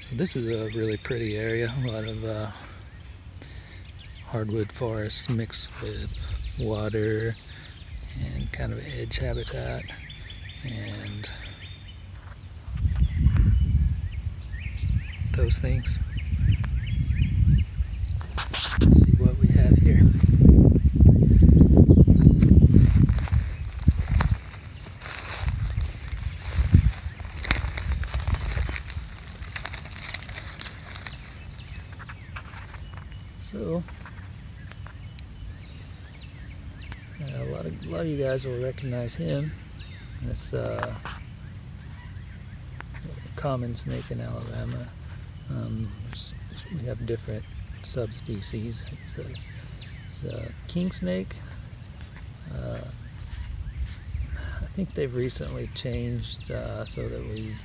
So this is a really pretty area. A lot of hardwood forests mixed with water and kind of edge habitat, and those things. Let's see what we have here. So a lot of you guys will recognize him. That's a common snake in Alabama. We have different subspecies. It's a king snake. I think they've recently changed so that we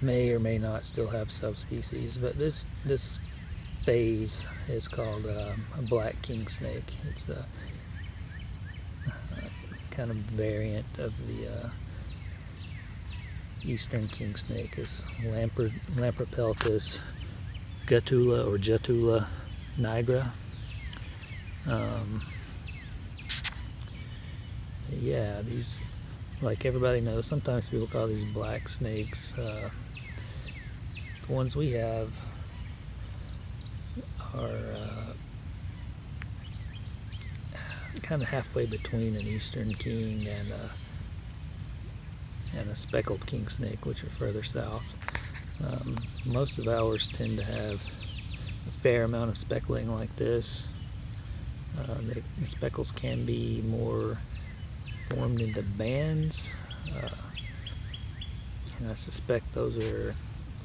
may or may not still have subspecies, but this phase is called a black king snake. It's a kind of variant of the eastern king snake. Is Lampropeltis gutula or Jatula nigra. Yeah, these, like everybody knows, sometimes people call these black snakes. The ones we have are kind of halfway between an eastern king and a speckled king snake, which are further south. Most of ours tend to have a fair amount of speckling like this. The speckles can be more formed into bands, and I suspect those are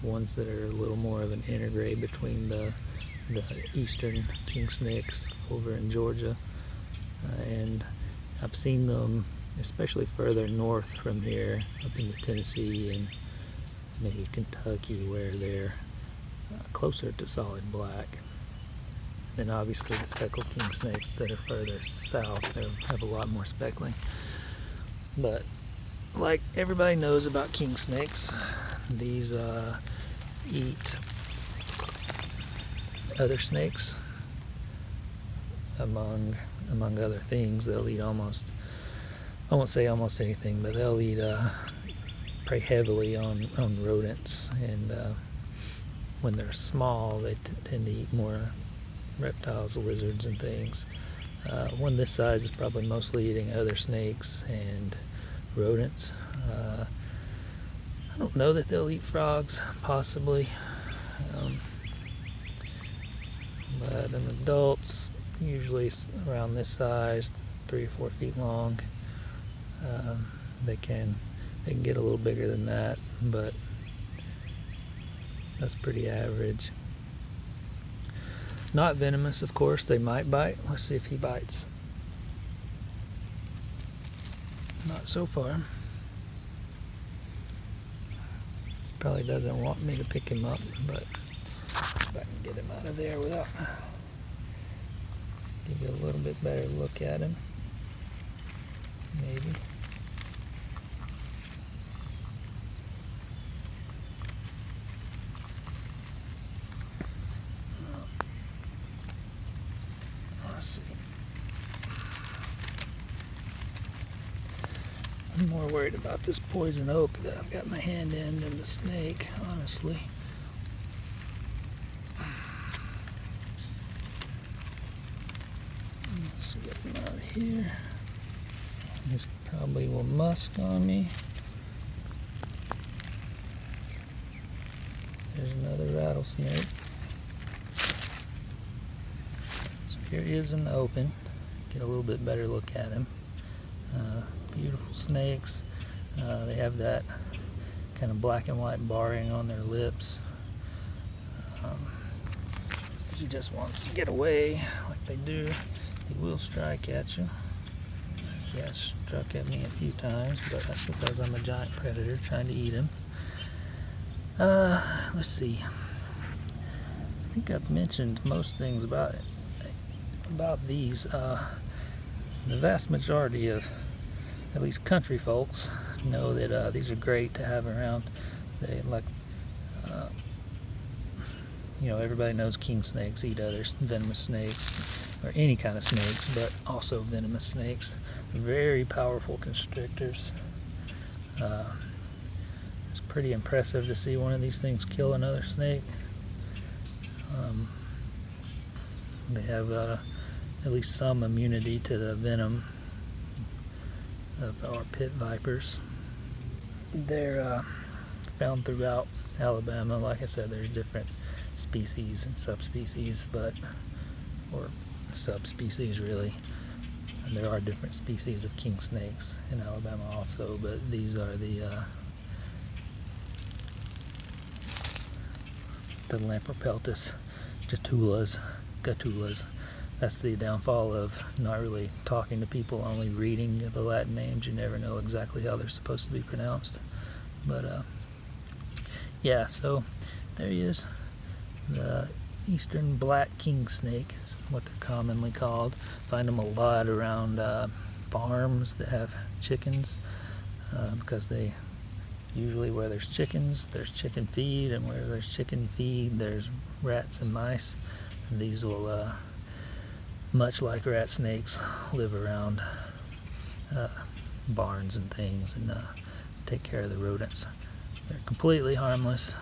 ones that are a little more of an intergrade between the eastern king snakes over in Georgia, and I've seen them especially further north from here, up into Tennessee and maybe Kentucky, where they're closer to solid black. Then obviously the speckled king snakes that are further south, they have a lot more speckling. But like everybody knows about king snakes, these eat other snakes. Among other things, they'll eat almost, I won't say almost anything, but they'll eat prey heavily on rodents, and when they're small they tend to eat more reptiles, lizards and things. One this size is probably mostly eating other snakes and rodents. I don't know that they'll eat frogs, possibly, but in adults, usually around this size, 3 or 4 feet long. They can get a little bigger than that, but that's pretty average. Not venomous, of course. They might bite. Let's see if he bites. Not so far. Probably doesn't want me to pick him up, but let's see if I can get him out of there without, give you a little bit better look at him. Maybe. Let's see. I'm more worried about this poison oak that I've got my hand in than the snake, honestly. Let's get him out of here. This probably will musk on me. There's another rattlesnake. So here he is in the open. Get a little bit better look at him. Beautiful snakes. They have that kind of black and white barring on their lips. If he just wants to get away like they do, he will strike at you. He has struck at me a few times, but that's because I'm a giant predator trying to eat him. Let's see. I think I've mentioned most things about these. The vast majority of at least country folks know that these are great to have around. They like You know, everybody knows king snakes eat other venomous snakes, or any kind of snakes, but also venomous snakes. Very powerful constrictors. It's pretty impressive to see one of these things kill another snake. They have at least some immunity to the venom of our pit vipers. They're found throughout Alabama. Like I said, there's different species and subspecies, or subspecies really. And there are different species of king snakes in Alabama also, but these are the Lampropeltis gatulas. That's the downfall of not really talking to people, only reading the Latin names. You never know exactly how they're supposed to be pronounced. But yeah, so there he is. The eastern black king snake is what they're commonly called. Find them a lot around farms that have chickens, because they usually, where there's chickens, there's chicken feed, and where there's chicken feed, there's rats and mice. And these will, much like rat snakes, live around barns and things and take care of the rodents. They're completely harmless.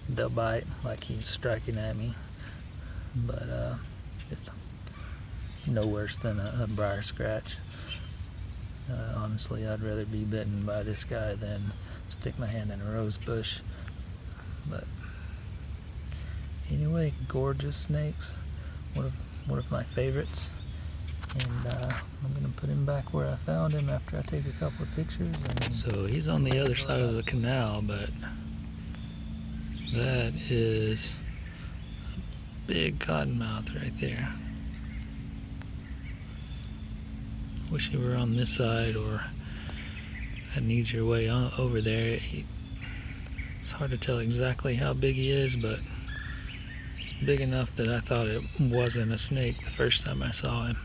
They'll bite like he's striking at me, but it's no worse than a briar scratch. Honestly, I'd rather be bitten by this guy than stick my hand in a rose bush. But anyway, gorgeous snakes. One of my favorites. And I'm going to put him back where I found him after I take a couple of pictures. So he's on the other side of the canal, but that is a big cottonmouth right there. Wish he were on this side or had an easier way over there. It's hard to tell exactly how big he is, but he's big enough that I thought it wasn't a snake the first time I saw him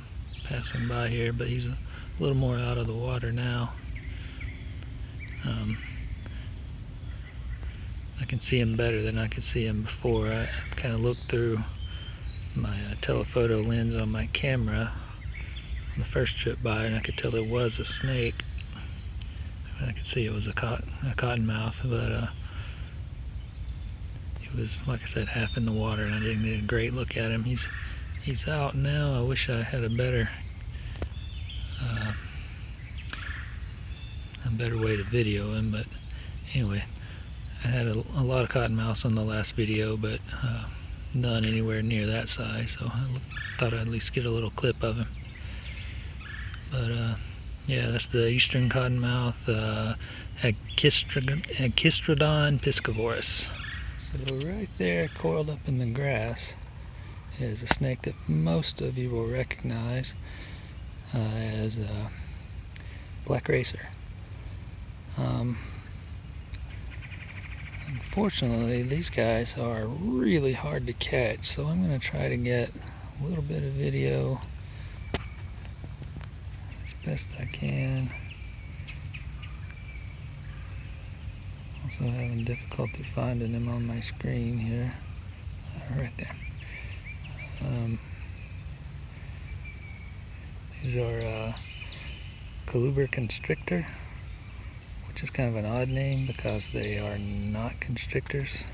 passing by here, but he's a little more out of the water now. I can see him better than I could see him before. I kind of looked through my telephoto lens on my camera the first trip by, and I could tell it was a snake. I could see it was a cottonmouth, but it was, like I said, half in the water, and I didn't get a great look at him. He's out now. I wish I had a better way to video him, but anyway, I had a lot of cottonmouths on the last video, but none anywhere near that size, so I thought I'd at least get a little clip of him. But yeah, that's the eastern cottonmouth, Agkistrodon piscivorus. So right there, coiled up in the grass, is a snake that most of you will recognize as a black racer. Unfortunately, these guys are really hard to catch, so I'm going to try to get a little bit of video as best I can. Also having difficulty finding him on my screen here. Right there. These are Coluber constrictor, which is kind of an odd name because they are not constrictors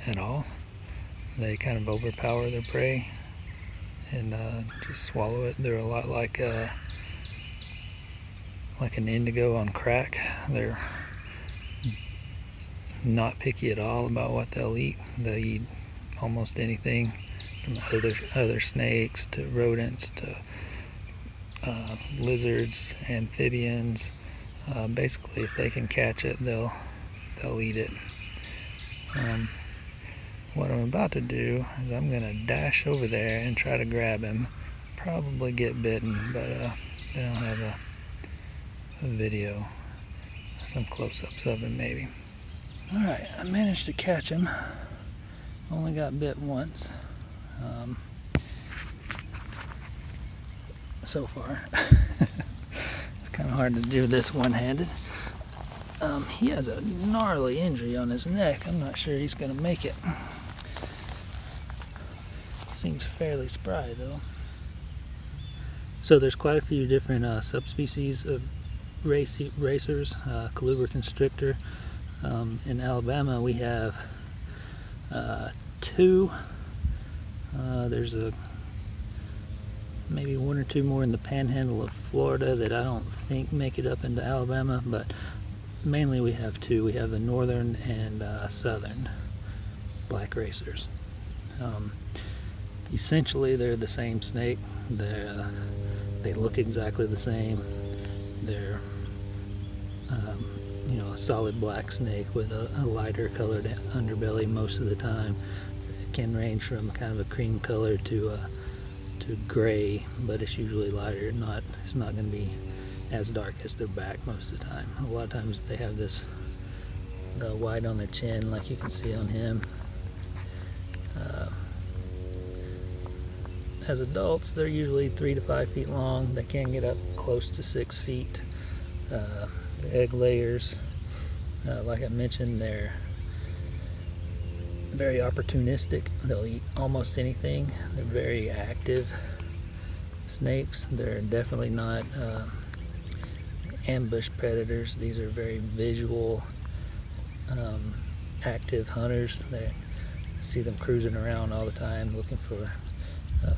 at all. They kind of overpower their prey and just swallow it. They're a lot like an indigo on crack. They're not picky at all about what they'll eat. They eat almost anything, from other snakes to rodents to lizards, amphibians. Basically, if they can catch it, they'll eat it. What I'm about to do is I'm gonna dash over there and try to grab him. Probably get bitten, but they don't have a video. Some close-ups of him maybe. Alright, I managed to catch him. Only got bit once. So far. It's kind of hard to do this one-handed. He has a gnarly injury on his neck. I'm not sure he's going to make it. Seems fairly spry though. So there's quite a few different subspecies of racers. Coluber constrictor. In Alabama we have 2. There's maybe 1 or 2 more in the panhandle of Florida that I don't think make it up into Alabama, but mainly we have 2. We have the northern and southern black racers. Essentially they're the same snake. They look exactly the same. They're a solid black snake with a lighter colored underbelly most of the time. It can range from kind of a cream color to gray, but it's usually lighter. It's not going to be as dark as their back most of the time. A lot of times they have the white on their chin, like you can see on him. As adults, they're usually 3 to 5 feet long. They can get up close to 6 feet. Their egg layers, like I mentioned, they're very opportunistic. They'll eat almost anything. They're very active snakes. They're definitely not ambush predators. These are very visual, active hunters. They see them cruising around all the time looking for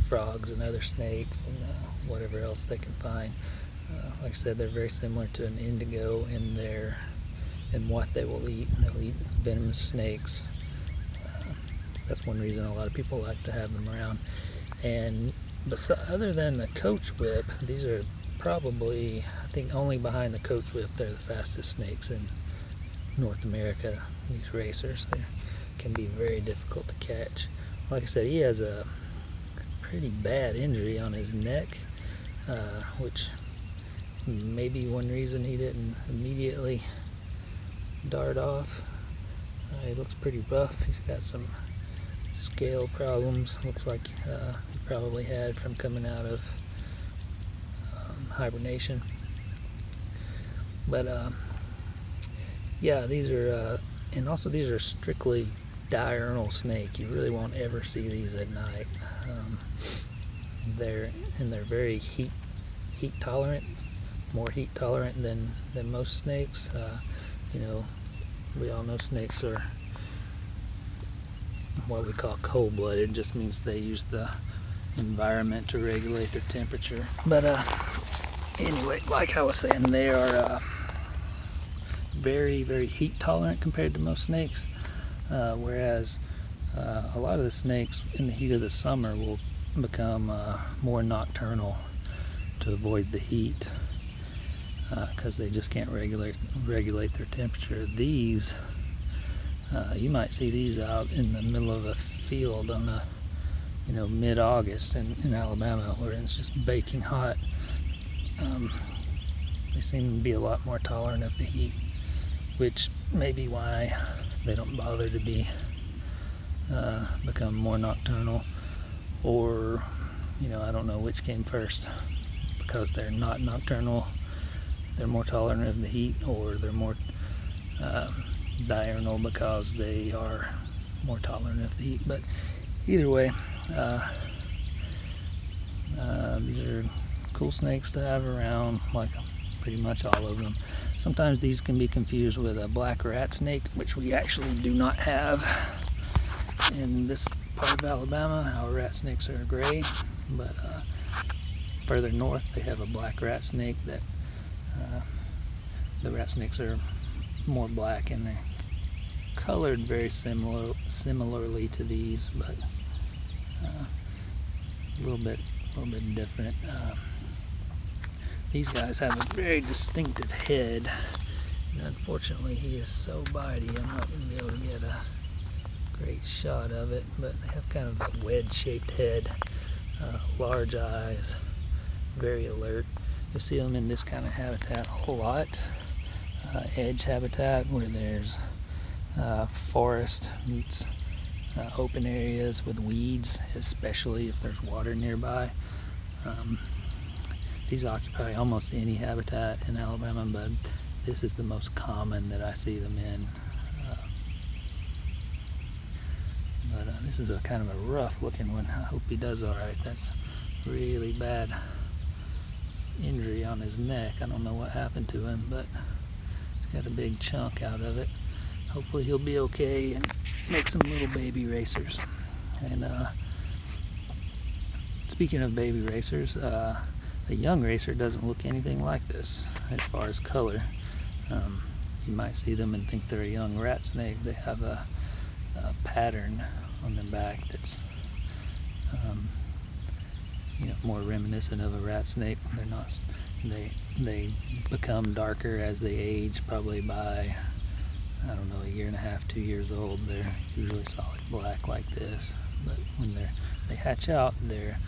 frogs and other snakes and whatever else they can find. Like I said, they're very similar to an indigo in what they will eat. They'll eat venomous snakes. That's one reason a lot of people like to have them around. And other than the coach whip, these are probably, I think only behind the coach whip, they're the fastest snakes in North America. These racers, they can be very difficult to catch. Like I said, he has a pretty bad injury on his neck, which may be one reason he didn't immediately dart off. He looks pretty rough. He's got some scale problems. Looks like he probably had from coming out of hibernation. But yeah, these are and also these are strictly diurnal snake. You really won't ever see these at night. They're very heat tolerant, more heat tolerant than most snakes. We all know snakes are what we call cold-blooded. Just means they use the environment to regulate their temperature. But anyway, like I was saying, they are very, very heat tolerant compared to most snakes, whereas a lot of the snakes in the heat of the summer will become more nocturnal to avoid the heat, because they just can't regulate their temperature. These, you might see these out in the middle of a field on a mid-August in Alabama, where it's just baking hot. They seem to be a lot more tolerant of the heat, which may be why they don't bother to become more nocturnal, or I don't know which came first, because they're not nocturnal, they're more tolerant of the heat, or they're more diurnal because they are more tolerant of the heat. But either way, these are cool snakes to have around, like pretty much all of them. Sometimes these can be confused with a black rat snake, which we actually do not have in this part of Alabama. Our rat snakes are gray, but further north they have a black rat snake that the rat snakes are more black, and they're colored very similarly to these, but a little bit different. These guys have a very distinctive head, and unfortunately he is so bitey I'm not going to be able to get a great shot of it, but they have kind of a wedge-shaped head, large eyes, very alert. You'll see them in this kind of habitat a whole lot, edge habitat, where there's forest meets open areas with weeds, especially if there's water nearby. These occupy almost any habitat in Alabama, but this is the most common that I see them in. But this is a kind of a rough looking one. I hope he does alright. That's really bad injury on his neck. I don't know what happened to him, but he's got a big chunk out of it. Hopefully he'll be okay and make some little baby racers. And speaking of baby racers, a young racer doesn't look anything like this as far as color. You might see them and think they're a young rat snake. They have a pattern on their back that's you know, more reminiscent of a rat snake. They're not. They become darker as they age, probably by, I don't know, 1.5 years, 2 years old. They're usually solid black like this, but when they hatch out, they're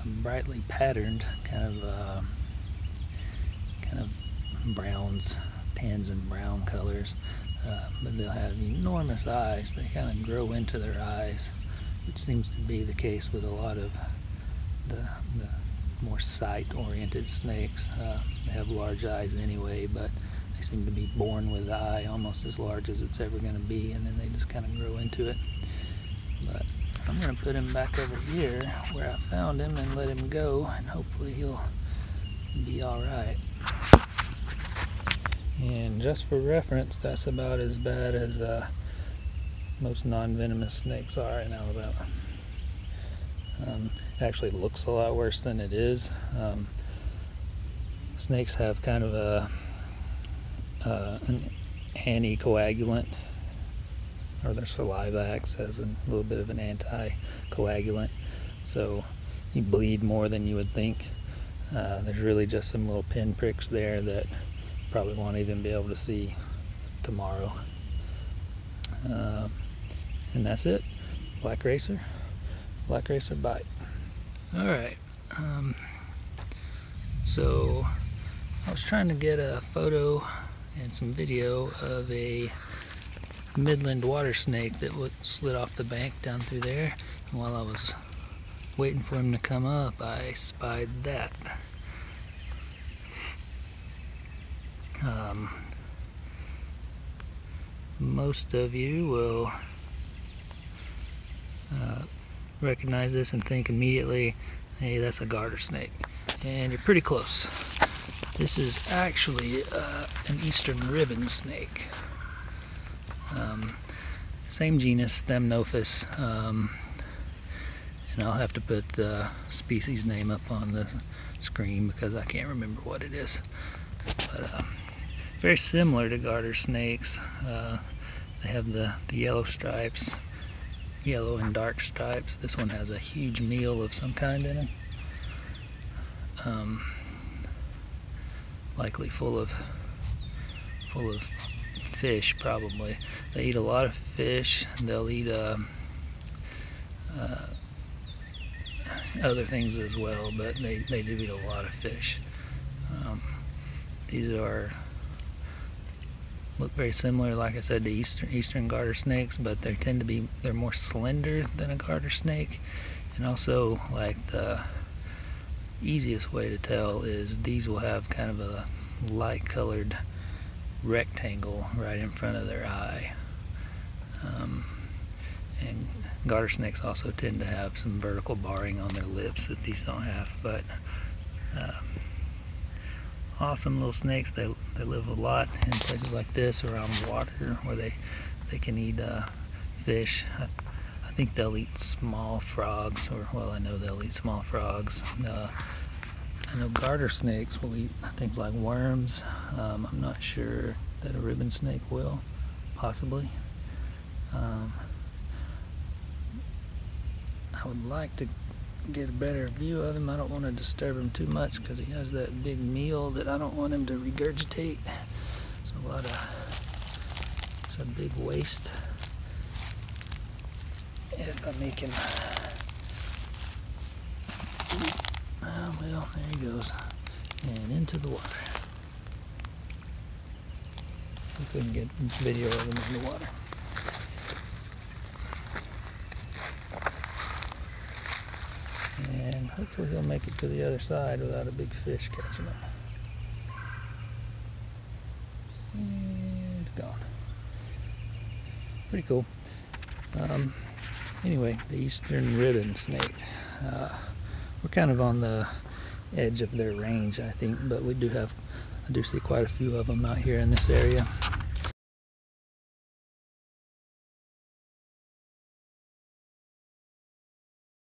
brightly patterned, kind of browns, tans and brown colors. But they'll have enormous eyes. They kind of grow into their eyes, which seems to be the case with a lot of the more sight-oriented snakes. They have large eyes anyway, but they seem to be born with the eye almost as large as it's ever going to be, and then they just kind of grow into it. But I'm going to put him back over here where I found him and let him go, and hopefully he'll be alright. And just for reference, that's about as bad as most non-venomous snakes are in Alabama. It actually looks a lot worse than it is. Snakes have kind of an anticoagulant, or their saliva acts as a little bit of an anticoagulant, so you bleed more than you would think. There's really just some little pin pricks there that probably won't even be able to see tomorrow. And that's it. Black racer bite. Alright, so I was trying to get a photo and some video of a Midland water snake that slid off the bank down through there, and while I was waiting for him to come up, I spied that. Most of you will recognize this and think immediately, hey, that's a garter snake. And you're pretty close. This is actually an eastern ribbon snake. Same genus, Thamnophis. And I'll have to put the species name up on the screen because I can't remember what it is. But very similar to garter snakes. They have the yellow stripes, yellow and dark stripes. This one has a huge meal of some kind in it. Likely full of fish, probably. They eat a lot of fish. They'll eat other things as well, but they do eat a lot of fish. These look very similar, like I said, to eastern garter snakes, but they're more slender than a garter snake. And also, like, the easiest way to tell is these will have kind of a light colored rectangle right in front of their eye. And garter snakes also tend to have some vertical barring on their lips that these don't have. But awesome little snakes. They live a lot in places like this around water where they can eat fish. I think they'll eat small frogs, or, well, I know they'll eat small frogs. I know garter snakes will eat things like worms. I'm not sure that a ribbon snake will, possibly. I would like to get a better view of him. I don't want to disturb him too much because he has that big meal that I don't want him to regurgitate. It's a big waste. If I make him, well, there he goes, and into the water. See if we can get video of him in the water. And hopefully he'll make it to the other side without a big fish catching him. pretty cool. Anyway, the eastern ribbon snake. We're kind of on the edge of their range, I think, but I do see quite a few of them out here in this area.